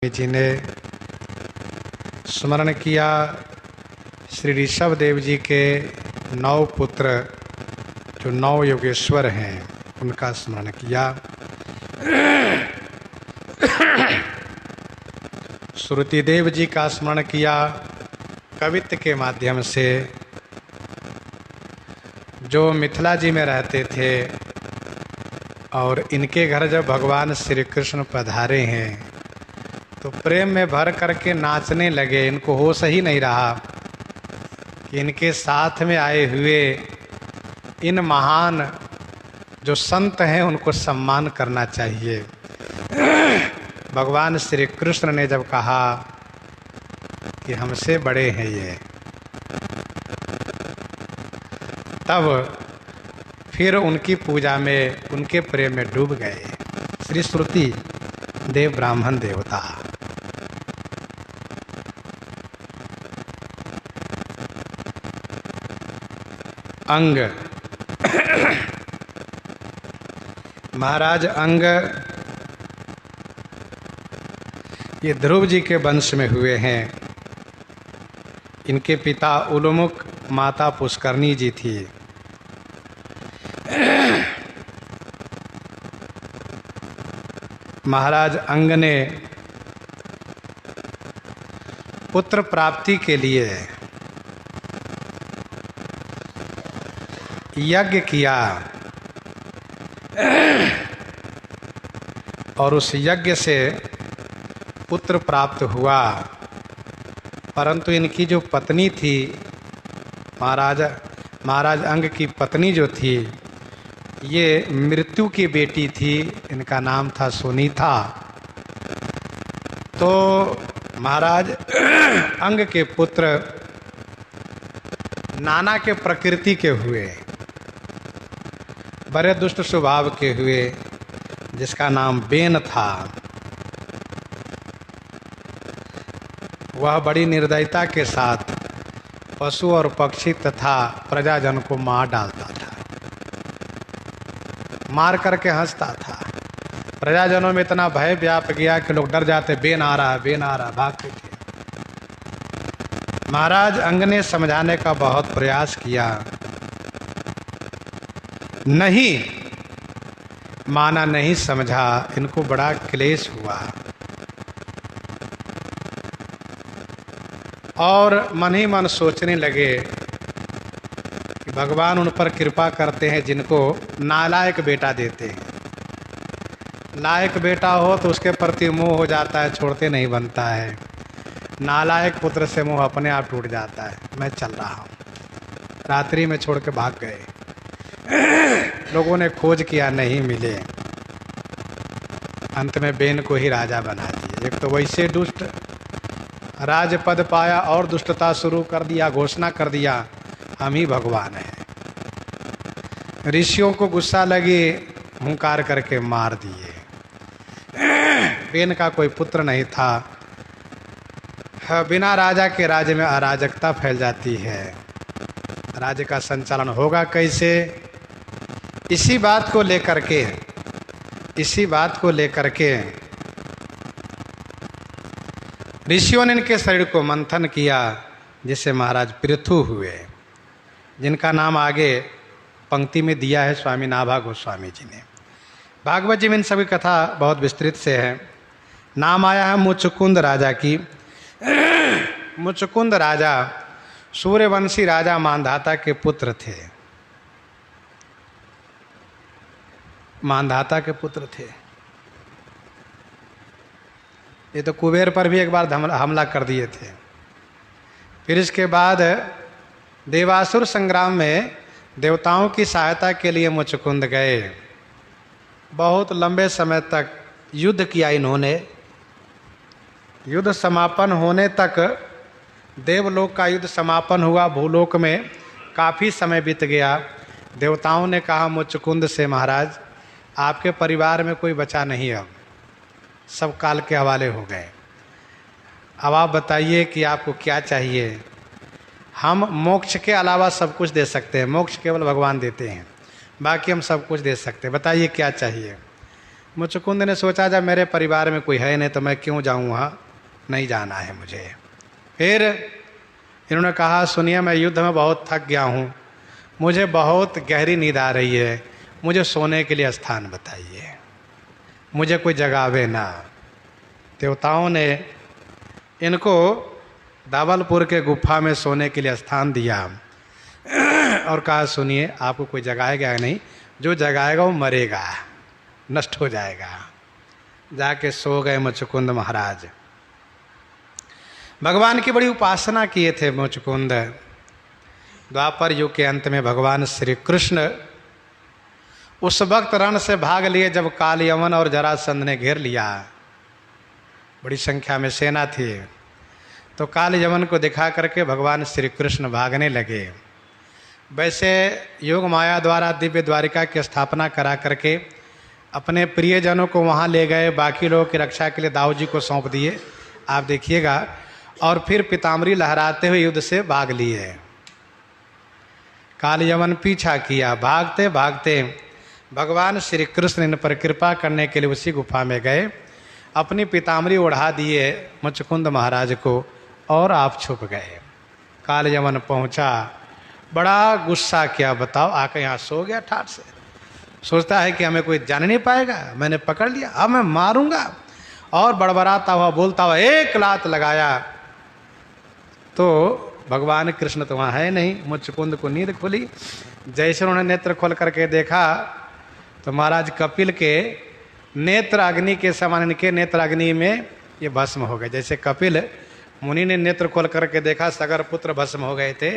जी ने स्मरण किया श्री ऋषभ देव जी के 9 पुत्र जो 9 योगेश्वर हैं उनका स्मरण किया। श्रुति देव जी का स्मरण किया कवित्व के माध्यम से, जो मिथिला जी में रहते थे और इनके घर जब भगवान श्री कृष्ण पधारे हैं तो प्रेम में भर करके नाचने लगे। इनको होश ही नहीं रहा कि इनके साथ में आए हुए इन महान जो संत हैं उनको सम्मान करना चाहिए। भगवान श्री कृष्ण ने जब कहा कि हमसे बड़े हैं ये, तब फिर उनकी पूजा में उनके प्रेम में डूब गए। श्री श्रुति देव ब्राह्मण देवता। अंग महाराज अंग ये ध्रुव जी के वंश में हुए हैं। इनके पिता उलमुख, माता पुष्करणी जी थी। महाराज अंग ने पुत्र प्राप्ति के लिए यज्ञ किया और उस यज्ञ से पुत्र प्राप्त हुआ, परंतु इनकी जो पत्नी थी, महाराज अंग की पत्नी जो थी, ये मृत्यु की बेटी थी। इनका नाम था सुनीता। तो महाराज अंग के पुत्र नाना के प्रकृति के हुए, बड़े दुष्ट स्वभाव के हुए, जिसका नाम बेन था। वह बड़ी निर्दयता के साथ पशु और पक्षी तथा प्रजाजन को मार डालता था, मार करके हंसता था। प्रजाजनों में इतना भय व्याप गया कि लोग डर जाते, बेन आ रहा है, बेन आ रहा है, भागते थे। महाराज अंग ने समझाने का बहुत प्रयास किया, नहीं माना, नहीं समझा। इनको बड़ा क्लेश हुआ और मन ही मन सोचने लगे कि भगवान उन पर कृपा करते हैं जिनको नालायक बेटा देते हैं। लायक बेटा हो तो उसके प्रति मोह हो जाता है, छोड़ते नहीं बनता है। नालायक पुत्र से मोह अपने आप टूट जाता है। मैं चल रहा हूँ, रात्रि में छोड़ के भाग गए। लोगों ने खोज किया, नहीं मिले। अंत में बेन को ही राजा बना दिए। एक तो वैसे दुष्ट, राजपद पाया और दुष्टता शुरू कर दिया, घोषणा कर दिया हम ही भगवान हैं। ऋषियों को गुस्सा लगे, हुंकार करके मार दिए। बेन का कोई पुत्र नहीं था। बिना राजा के राज्य में अराजकता फैल जाती है, राज्य का संचालन होगा कैसे? इसी बात को लेकर के ऋषियों ने इनके शरीर को मंथन किया, जिससे महाराज पृथु हुए, जिनका नाम आगे पंक्ति में दिया है स्वामी नाभा गोस्वामी जी ने। भागवत जी में इन सभी कथा बहुत विस्तृत से है। नाम आया है मुचकुंद राजा की। मुचकुंद राजा सूर्यवंशी राजा मांधाता के पुत्र थे। मांधाता के पुत्र थे। ये तो कुबेर पर भी एक बार हमला कर दिए थे। फिर इसके बाद देवासुर संग्राम में देवताओं की सहायता के लिए मुचकुंद गए। बहुत लंबे समय तक युद्ध किया इन्होंने। युद्ध समापन होने तक, देवलोक का युद्ध समापन हुआ, भूलोक में काफ़ी समय बीत गया। देवताओं ने कहा मुचकुंद से, महाराज आपके परिवार में कोई बचा नहीं, अब सब काल के हवाले हो गए। अब आप बताइए कि आपको क्या चाहिए। हम मोक्ष के अलावा सब कुछ दे सकते हैं, मोक्ष केवल भगवान देते हैं, बाकी हम सब कुछ दे सकते हैं, बताइए क्या चाहिए। मुचकुंद ने सोचा जब मेरे परिवार में कोई है नहीं तो मैं क्यों जाऊं वहाँ, नहीं जाना है मुझे। फिर इन्होंने कहा सुनिए मैं युद्ध में बहुत थक गया हूँ, मुझे बहुत गहरी नींद आ रही है, मुझे सोने के लिए स्थान बताइए, मुझे कोई जगावे ना। देवताओं ने इनको दावलपुर के गुफा में सोने के लिए स्थान दिया और कहा सुनिए आपको कोई जगाएगा नहीं, जो जगाएगा वो मरेगा, नष्ट हो जाएगा। जाके सो गए मुचकुंद महाराज। भगवान की बड़ी उपासना किए थे मुचकुंद। द्वापर युग के अंत में भगवान श्री कृष्ण उस वक्त रण से भाग लिए जब काल यमन और जरासंध ने घेर लिया, बड़ी संख्या में सेना थी। तो काल यमन को दिखा करके भगवान श्री कृष्ण भागने लगे। वैसे योग माया द्वारा दिव्य द्वारिका की स्थापना करा करके अपने प्रियजनों को वहाँ ले गए, बाकी लोगों की रक्षा के लिए दाऊ जी को सौंप दिए, आप देखिएगा। और फिर पीताम्बरी लहराते हुए युद्ध से भाग लिए। काल यमन पीछा किया, भागते भागते भगवान श्री कृष्ण इन पर कृपा करने के लिए उसी गुफा में गए, अपनी पीताम्बरी ओढ़ा दिए मुचकुंद महाराज को और आप छुप गए। काल यमन पहुँचा, बड़ा गुस्सा किया, बताओ आकर यहाँ सो गया ठाट से, सोचता है कि हमें कोई जान नहीं पाएगा, मैंने पकड़ लिया, अब मैं मारूंगा। और बड़बड़ाता हुआ बोलता हुआ एक लात लगाया तो भगवान कृष्ण तो वहाँ है नहीं। मुचकुंद को नींद खुली, जैसे उन्होंने नेत्र खोल करके देखा तो महाराज कपिल के नेत्र अग्नि के समान इनके नेत्र अग्नि में ये भस्म हो गए। जैसे कपिल मुनि ने नेत्र खोल करके देखा सगर पुत्र भस्म हो गए थे,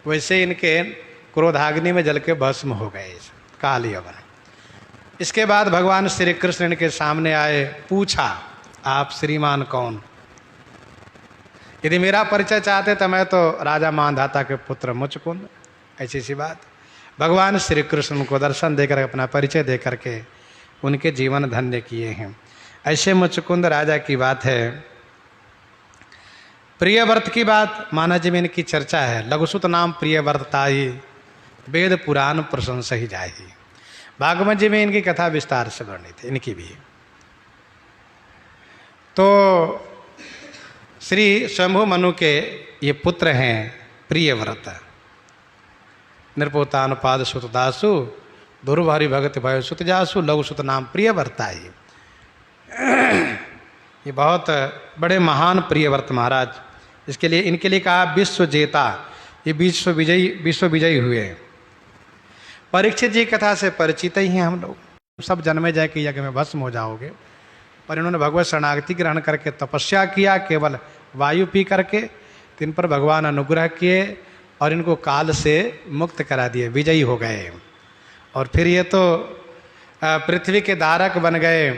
वैसे इनके क्रोधाग्नि में जल के भस्म हो गए काल यमन। इसके बाद भगवान श्री कृष्ण इनके सामने आए, पूछा आप श्रीमान कौन? यदि मेरा परिचय चाहते तो मैं तो राजा मानधाता के पुत्र मुचकुंद, ऐसी सी बात। भगवान श्री कृष्ण को दर्शन देकर अपना परिचय दे करके उनके जीवन धन्य किए हैं। ऐसे मुचकुंद राजा की बात है। प्रियव्रत की बात माना जी में इनकी चर्चा है। लघुसुत नाम प्रियव्रत ताई, वेद पुराण प्रशंसा ही जाही। भागवत जी में इनकी कथा विस्तार से वर्णित है इनकी भी। तो श्री शंभु मनु के ये पुत्र हैं प्रियव्रत, नृपोतानुपाद सुत दासु, दुर्भारी भगत भयो सुत जासु, लघुसुत नाम प्रियव्रताई। ये बहुत बड़े महान प्रियव्रत महाराज, इसके लिए इनके लिए कहा विश्व जेता, ये विश्व विजयी हुए। परीक्षित जी कथा से परिचित ही हैं हम लोग, सब जन्मे जाए कि यज्ञ में भस्म हो जाओगे, पर इन्होंने भगवत शरणागति ग्रहण करके तपस्या किया, केवल वायु पी करके, तिन पर भगवान अनुग्रह किए और इनको काल से मुक्त करा दिए, विजयी हो गए। और फिर ये तो पृथ्वी के धारक बन गए।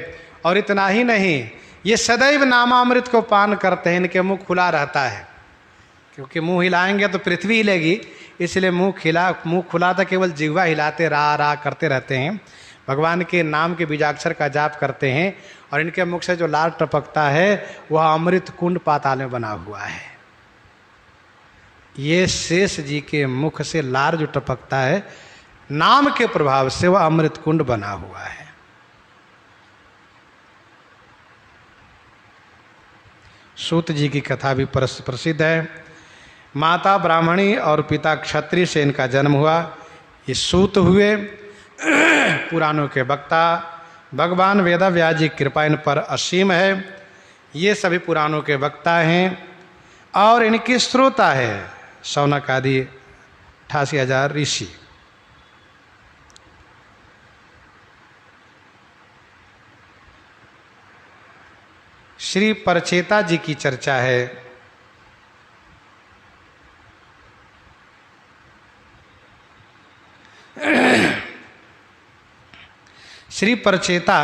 और इतना ही नहीं, ये सदैव नामामृत को पान करते हैं, इनके मुंह खुला रहता है, क्योंकि मुंह हिलाएंगे तो पृथ्वी हिलेगी, इसलिए मुंह खुला था, केवल जिह्वा हिलाते रा रा करते रहते हैं, भगवान के नाम के बीजाक्षर का जाप करते हैं। और इनके मुख से जो लार टपकता है वह अमृत कुंड पाताल में बना हुआ है। ये शेष जी के मुख से लार जो टपकता है नाम के प्रभाव से वह अमृत कुंड बना हुआ है। सूत जी की कथा भी प्रसिद्ध है। माता ब्राह्मणी और पिता क्षत्रिय से इनका जन्म हुआ। ये सूत हुए पुराणों के वक्ता। भगवान वेदव्यास जी की कृपा इन पर असीम है। ये सभी पुराणों के वक्ता हैं और इनकी श्रोता है शौनक आदि 88,000 ऋषि। श्री परचेता जी की चर्चा है। श्री परचेता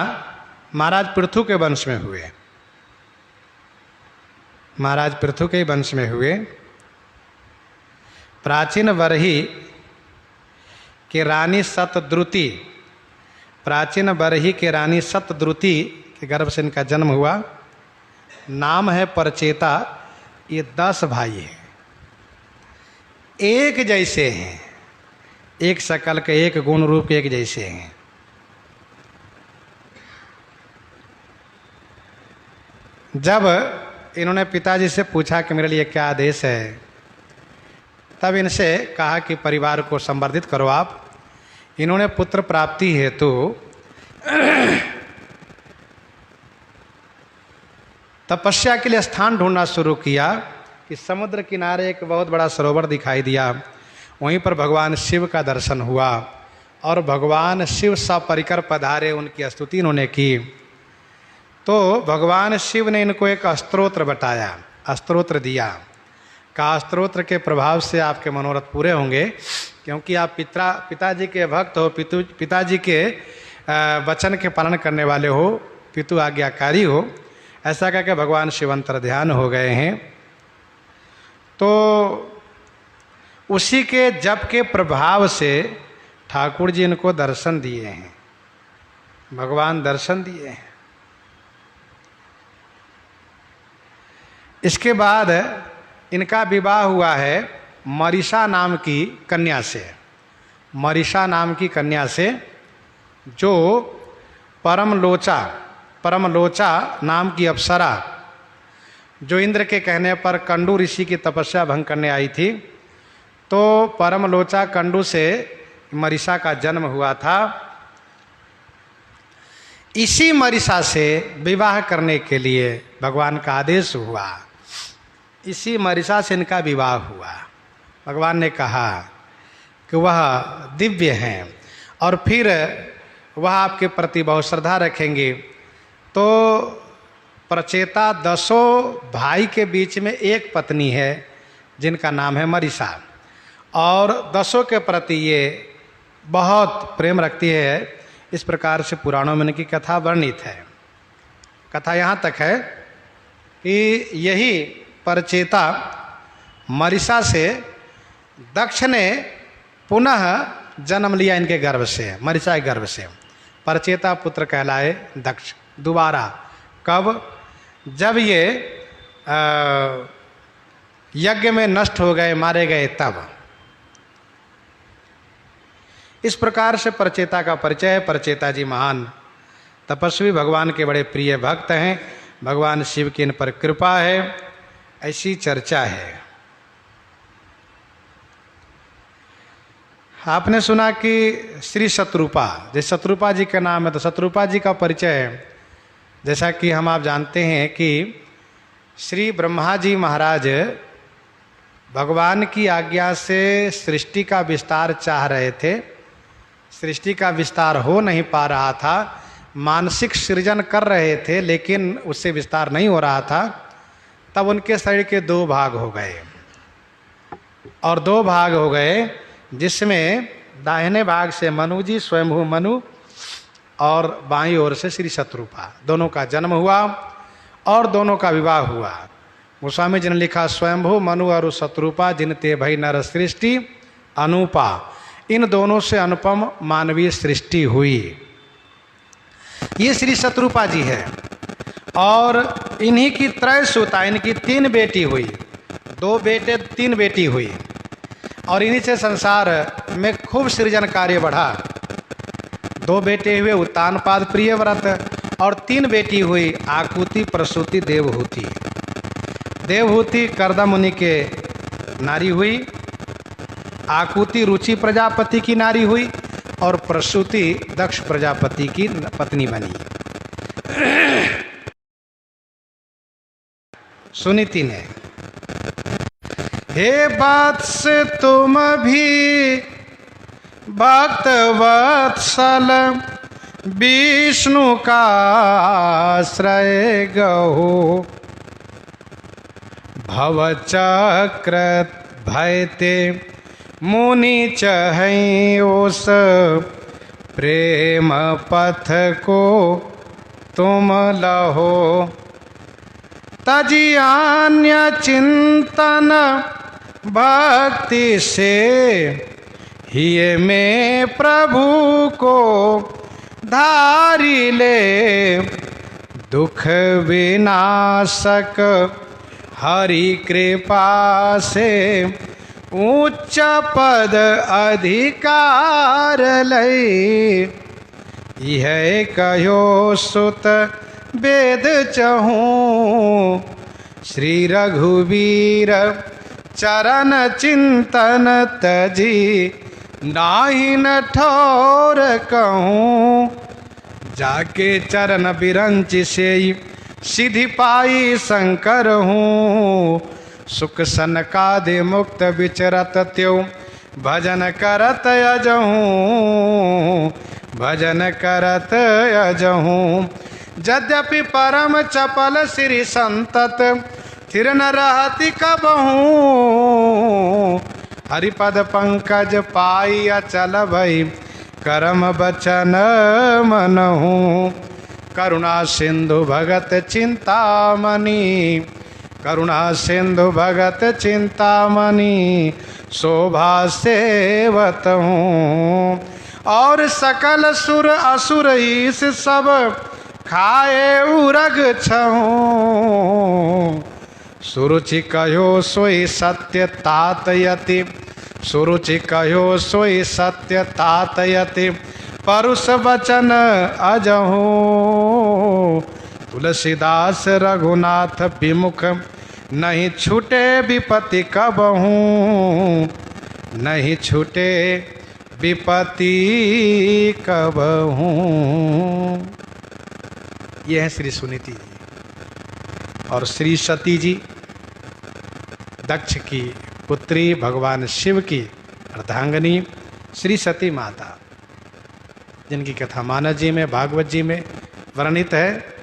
महाराज पृथु के वंश में हुए, महाराज पृथु के वंश में हुए। प्राचीन बरही के रानी सतद्रुति, प्राचीन बरही के रानी सतद्रुति के गर्भ से इनका जन्म हुआ। नाम है परचेता। ये 10 भाई हैं, एक जैसे हैं, एक शकल के, एक गुण रूप के एक जैसे हैं। जब इन्होंने पिताजी से पूछा कि मेरे लिए क्या आदेश है, तब इनसे कहा कि परिवार को संवर्धित करो आप। इन्होंने पुत्र प्राप्ति हेतु तपस्या के लिए स्थान ढूंढना शुरू किया कि समुद्र किनारे एक बहुत बड़ा सरोवर दिखाई दिया। वहीं पर भगवान शिव का दर्शन हुआ और भगवान शिव सपरिकर पधारे, उनकी स्तुति इन्होंने की। तो भगवान शिव ने इनको एक स्तोत्र बताया, स्तोत्र दिया। कहा स्तोत्र के प्रभाव से आपके मनोरथ पूरे होंगे, क्योंकि आप पिताजी के भक्त हो, पिताजी के वचन के पालन करने वाले हो, पितु आज्ञाकारी हो। ऐसा कह के भगवान शिव अंतर ध्यान हो गए हैं। तो उसी के जप के प्रभाव से ठाकुर जी इनको दर्शन दिए हैं, भगवान दर्शन दिए हैं। इसके बाद इनका विवाह हुआ है मरीषा नाम की कन्या से, मरीषा नाम की कन्या से, जो परमलोचा नाम की अप्सरा, जो इंद्र के कहने पर कंडू ऋषि की तपस्या भंग करने आई थी। तो परमलोचा कंडू से मरीषा का जन्म हुआ था। इसी मरीषा से विवाह करने के लिए भगवान का आदेश हुआ। इसी मरीषा से इनका विवाह हुआ। भगवान ने कहा कि वह दिव्य हैं और फिर वह आपके प्रति बहुत श्रद्धा रखेंगे। तो प्रचेता 10 भाई के बीच में एक पत्नी है जिनका नाम है मरीषा, और 10 के प्रति ये बहुत प्रेम रखती है। इस प्रकार से पुराणों में इनकी कथा वर्णित है। कथा यहाँ तक है कि यही प्रचेता मरीषा से दक्ष ने पुनः जन्म लिया इनके गर्भ से, मरीषा के गर्भ से। प्रचेता पुत्र कहलाए दक्ष दोबारा। कब? जब ये यज्ञ में नष्ट हो गए, मारे गए, तब। इस प्रकार से प्रचेता का परिचय है। प्रचेता जी महान तपस्वी, भगवान के बड़े प्रिय भक्त हैं। भगवान शिव की इन पर कृपा है, ऐसी चर्चा है। आपने सुना कि श्री शत्रुपा, जैसे शत्रुपा जी का नाम है, तो शत्रुपा जी का परिचय है। जैसा कि आप जानते हैं कि श्री ब्रह्मा जी महाराज भगवान की आज्ञा से सृष्टि का विस्तार चाह रहे थे। सृष्टि का विस्तार हो नहीं पा रहा था। मानसिक सृजन कर रहे थे, लेकिन उससे विस्तार नहीं हो रहा था। तब उनके शरीर के 2 भाग हो गए, और 2 भाग हो गए, जिसमें दाहिने भाग से मनु जी, स्वयंभू मनु, और बाईं ओर से श्री शत्रुपा। दोनों का जन्म हुआ और दोनों का विवाह हुआ। गोस्वामी जी ने लिखा, स्वयंभू मनु और शत्रुपा जिनते भई नर सृष्टि अनुपा। इन दोनों से अनुपम मानवीय सृष्टि हुई। ये श्री शत्रुपा जी है, और इन्हीं की त्रयसुता, इनकी 3 बेटी हुई, 2 बेटे 3 बेटी हुई। और इन्हीं से संसार में खूब सृजन कार्य बढ़ा। 2 बेटे हुए उत्तानपाद प्रियव्रत, और 3 बेटी हुई आकुति, प्रसूति, देवहूति। देवहूति करदम मुनि के नारी हुई, आकुति रुचि प्रजापति की नारी हुई, और प्रसूति दक्ष प्रजापति की पत्नी बनी। सुनीति ने, हे वत्स तुम भी भक्त वत्सल विष्णु का आश्रय गहो, भवचक्र भयते मुनि चहै ओस, प्रेम पथ को तुम लहो, तजियान्य चिंतन भक्ति से, हिये में प्रभु को धारी ले, दुख विनाशक हरि कृपा से, उच्च पद अधिकार लई, यह कहो सुत वेद चहूँ। श्री रघुवीर चरण चिंतन तजी, नाही न ठोर कहूँ। जाके चरण बिरंच से सिद्धि पाई शंकर हूँ। सुख सनकादि मुक्त विचरत त्यों, भजन करत अजहूँ। भजन करत अजहूँ। यद्यपि परम चपल श्री संतत, थिर न रहती कबहूँ। हरिपद पंकज पाई अचल भई, करम बचन मनहूँ। करुणा सिंधु भगत चिंतामणि, करुणा सिंधु भगत चिंतामणि, शोभा सेवत हूँ। और सकल सुर असुर ईस सब, खाए उरग छहूँ। सुरुचि कहो सोई सत्य तातयति, सुरुचि कहो सोई सत्य तातयति, परुष वचन अजहूँ। तुलसीदास रघुनाथ विमुख, नहीं छूटे विपत्ति कबहूँ। नहीं छूटे विपत्ति कबहूँ। ये है श्री सुनीति जी। और श्री सती जी दक्ष की पुत्री, भगवान शिव की अर्धांगिनी श्री सती माता, जिनकी कथा मानस जी में, भागवत जी में वर्णित है।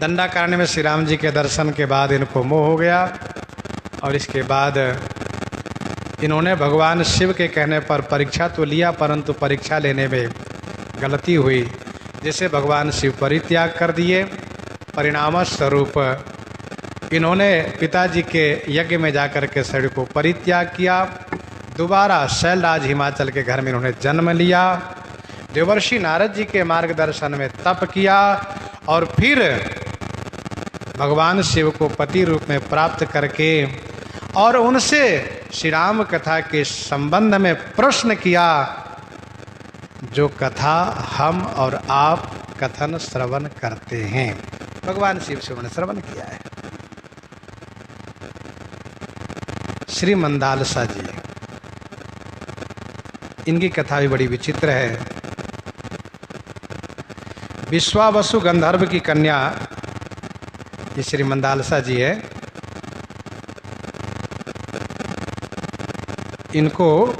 दंडाकारण्य में श्री राम जी के दर्शन के बाद इनको मोह हो गया और इसके बाद इन्होंने भगवान शिव के कहने पर परीक्षा तो लिया, परंतु परीक्षा लेने में गलती हुई, जिसे भगवान शिव परित्याग कर दिए। परिणाम स्वरूप इन्होंने पिताजी के यज्ञ में जाकर के शरीर को परित्याग किया। दोबारा शैलराज हिमाचल के घर में इन्होंने जन्म लिया। देवर्षि नारद जी के मार्गदर्शन में तप किया और फिर भगवान शिव को पति रूप में प्राप्त करके और उनसे श्री राम कथा के संबंध में प्रश्न किया, जो कथा हम और आप कथन श्रवण करते हैं। भगवान शिव से उन्होंने श्रवण किया है। श्री मंदालसा जी, इनकी कथा भी बड़ी विचित्र है। विश्वावसु गंधर्व की कन्या ये श्री मंदालसा जी है। इनको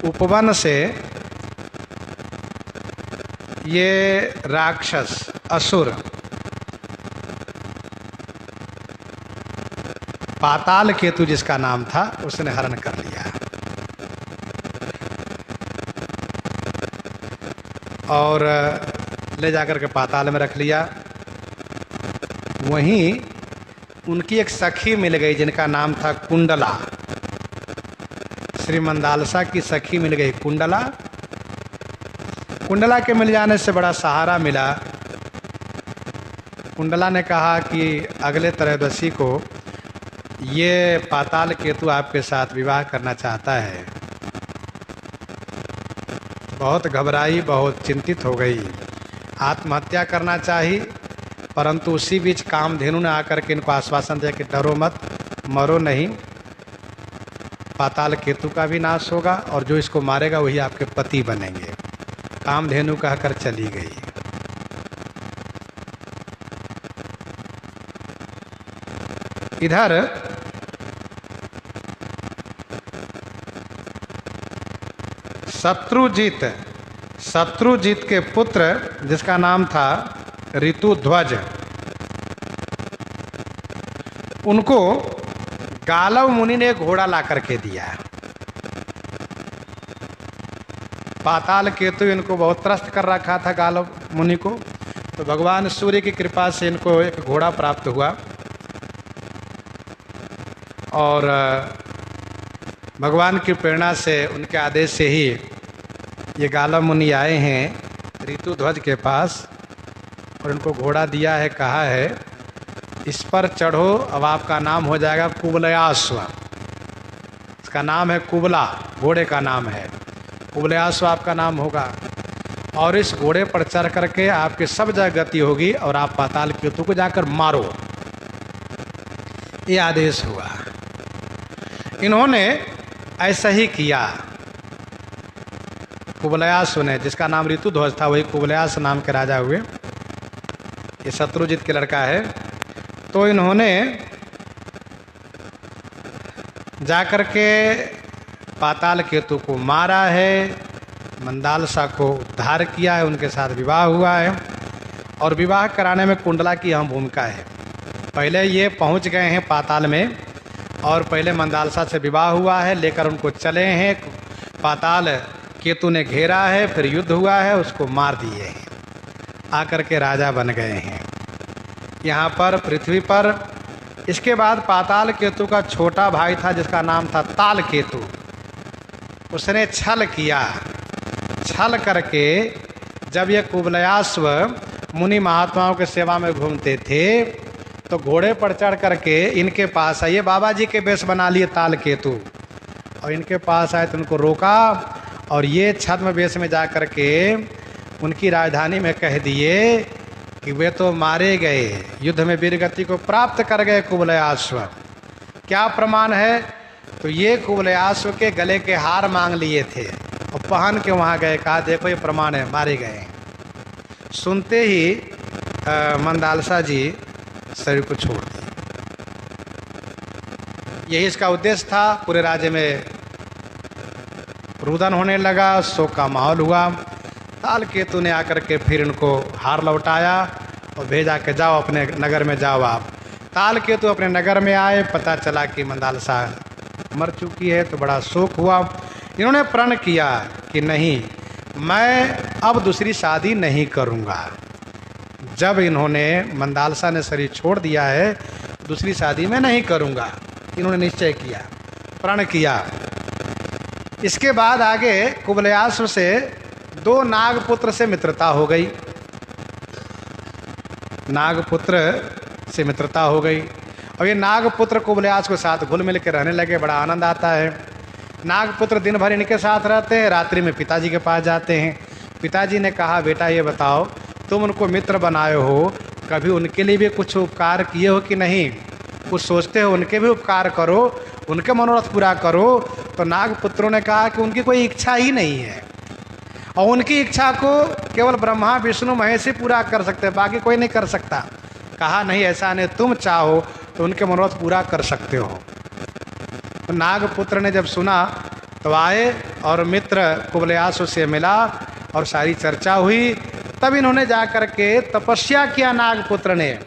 उपवन से ये राक्षस असुर पाताल केतु जिसका नाम था, उसने हरण कर लिया और ले जाकर के पाताल में रख लिया। वहीं उनकी एक सखी मिल गई जिनका नाम था कुंडला। श्री मंदालसा की सखी मिल गई कुंडला। कुंडला के मिल जाने से बड़ा सहारा मिला। कुंडला ने कहा कि अगले त्रयोदशी को ये पाताल केतु आपके साथ विवाह करना चाहता है। बहुत घबराई, बहुत चिंतित हो गई, आत्महत्या करना चाहिए, परंतु उसी बीच कामधेनु ने आकर के इनको आश्वासन दिया कि डरो मत, मरो नहीं, पाताल केतु का भी नाश होगा और जो इसको मारेगा वही आपके पति बनेंगे। कामधेनु कहकर चली गई। इधर शत्रुजीत के पुत्र जिसका नाम था ऋतुध्वज, उनको गालव मुनि ने घोड़ा ला करके दिया। पाताल केतु इनको बहुत त्रस्त कर रखा था गालव मुनि को, तो भगवान सूर्य की कृपा से इनको एक घोड़ा प्राप्त हुआ और भगवान की प्रेरणा से, उनके आदेश से ही ये गालव मुनि आए हैं ऋतुध्वज के पास और उनको घोड़ा दिया है, कहा है इस पर चढ़ो, अब आपका नाम हो जाएगा कुबलयाश्व। इसका नाम है कुबला, घोड़े का नाम है, कुबलयाश्व आपका नाम होगा। और इस घोड़े पर चढ़ करके आपकी सब जगह गति होगी और आप पाताल केतु को जाकर मारो, ये आदेश हुआ। इन्होंने ऐसा ही किया। कुबलयासु ने, जिसका नाम ऋतुध्वज था, वही कुबलयास नाम के राजा हुए। ये शत्रुजित के लड़का है। तो इन्होंने जाकर के पाताल केतु को मारा है, मंदालसा को उद्धार किया है, उनके साथ विवाह हुआ है। और विवाह कराने में कुंडला की अहम भूमिका है। पहले ये पहुंच गए हैं पाताल में और पहले मंदालसा से विवाह हुआ है, लेकर उनको चले हैं। पाताल केतु ने घेरा है, फिर युद्ध हुआ है, उसको मार दिए हैं, आकर के राजा बन गए हैं यहाँ पर पृथ्वी पर। इसके बाद पाताल केतु का छोटा भाई था जिसका नाम था ताल केतु। उसने छल किया। छल करके जब ये कुबलयास्व मुनि महात्माओं के सेवा में घूमते थे तो घोड़े पर चढ़ करके इनके पास आए। ये बाबा जी के वेश बना लिए ताल केतु, और इनके पास आए तो उनको रोका और ये छद्म वेश में जा कर के उनकी राजधानी में कह दिए कि वे तो मारे गए, युद्ध में वीरगति को प्राप्त कर गए कुबलयास्व। क्या प्रमाण है? तो ये कुबलयास्व के गले के हार मांग लिए थे और पहन के वहाँ गए, कहा देखो ये प्रमाण है, मारे गए। सुनते ही मंदालसा जी शरीर को छोड़ दिए। यही इसका उद्देश्य था। पूरे राज्य में रुदन होने लगा, शोक का माहौल हुआ। ताल केतु ने आकर के फिर इनको हार लौटाया और भेजा के जाओ अपने नगर में जाओ आप। ताल केतु अपने नगर में आए, पता चला कि मंदालसा मर चुकी है, तो बड़ा शोक हुआ। इन्होंने प्रण किया कि नहीं, मैं अब दूसरी शादी नहीं करूँगा। जब इन्होंने मंदालसा ने शरीर छोड़ दिया है, दूसरी शादी में नहीं करूँगा, इन्होंने निश्चय किया, प्रण किया। इसके बाद आगे कुबलयास्व से 2 नागपुत्र से मित्रता हो गई। नागपुत्र से मित्रता हो गई और ये नागपुत्र कुबलयास्व के साथ घुल मिल के रहने लगे। बड़ा आनंद आता है। नागपुत्र दिन भर इनके साथ रहते हैं, रात्रि में पिताजी के पास जाते हैं। पिताजी ने कहा, बेटा ये बताओ, तुम उनको मित्र बनाए हो, कभी उनके लिए भी कुछ उपकार किए हो कि नहीं? कुछ सोचते हो, उनके भी उपकार करो, उनके मनोरथ पूरा करो। तो नागपुत्रों ने कहा कि उनकी कोई इच्छा ही नहीं है और उनकी इच्छा को केवल ब्रह्मा विष्णु महेश ही पूरा कर सकते हैं, बाकी कोई नहीं कर सकता। कहा नहीं, ऐसा नहीं, तुम चाहो तो उनके मनोरथ पूरा कर सकते हो। तो नागपुत्र ने जब सुना तो आए और मित्र कुबलयास्व से मिला और सारी चर्चा हुई। तब इन्होंने जा कर के तपस्या किया नागपुत्र ने,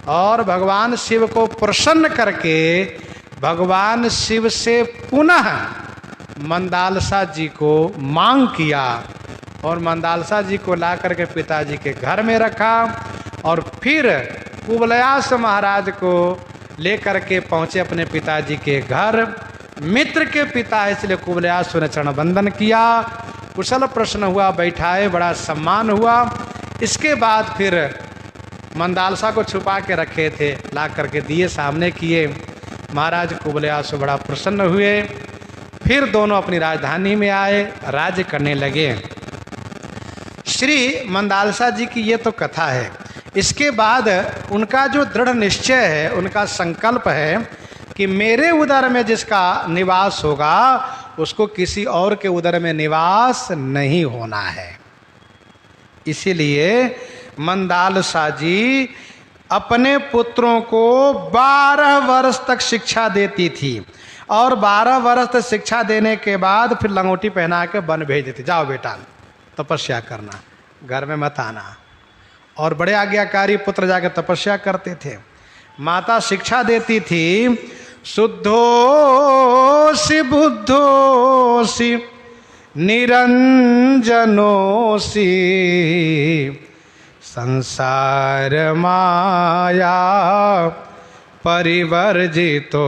और भगवान शिव को प्रसन्न करके भगवान शिव से पुनः मंदालसा जी को मांग किया और मंदालसा जी को ला करके पिताजी के घर में रखा। और फिर कुबलयास्व महाराज को लेकर के पहुँचे अपने पिताजी के घर। मित्र के पिता है इसलिए कुबलयास्व ने चरण वंदन किया, कुशल प्रश्न हुआ, बैठाए, बड़ा सम्मान हुआ। इसके बाद फिर मंदालसा को छुपा के रखे थे, ला करके दिए, सामने किए। महाराज कुबलयास्व बड़ा प्रसन्न हुए। फिर दोनों अपनी राजधानी में आए, राज्य करने लगे। श्री मंदालसा जी की ये तो कथा है। इसके बाद उनका जो दृढ़ निश्चय है, उनका संकल्प है कि मेरे उदर में जिसका निवास होगा उसको किसी और के उदर में निवास नहीं होना है। इसीलिए मंदालसा जी अपने पुत्रों को 12 वर्ष तक शिक्षा देती थी और 12 वर्ष तक शिक्षा देने के बाद फिर लंगोटी पहना के वन भेज देती, जाओ बेटा तपस्या करना, घर में मत आना। और बड़े आज्ञाकारी पुत्र जाके तपस्या करते थे। माता शिक्षा देती थी, शुद्धोसि बुद्धोसि निरंजनोसि संसार माया परिवर्जितोसि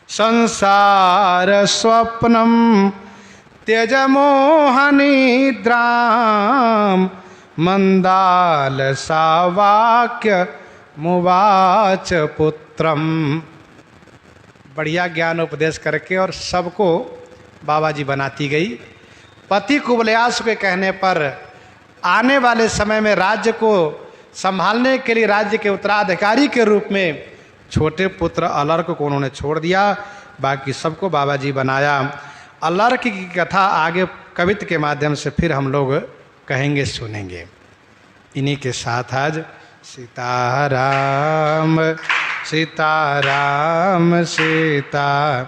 संसार स्वप्नम त्यज मोहनिद्राम मंदालसा वाक्य मुवाच पुत्रम। बढ़िया ज्ञान उपदेश करके और सबको बाबा जी बनाती गई। पति कुबलयास के कहने पर आने वाले समय में राज्य को संभालने के लिए राज्य के उत्तराधिकारी के रूप में छोटे पुत्र अलर्क को उन्होंने छोड़ दिया, बाकी सबको बाबा जी बनाया। अलर्क की कथा आगे कवित्व के माध्यम से फिर हम लोग कहेंगे, सुनेंगे। इन्हीं के साथ आज सीताराम सीताराम सीता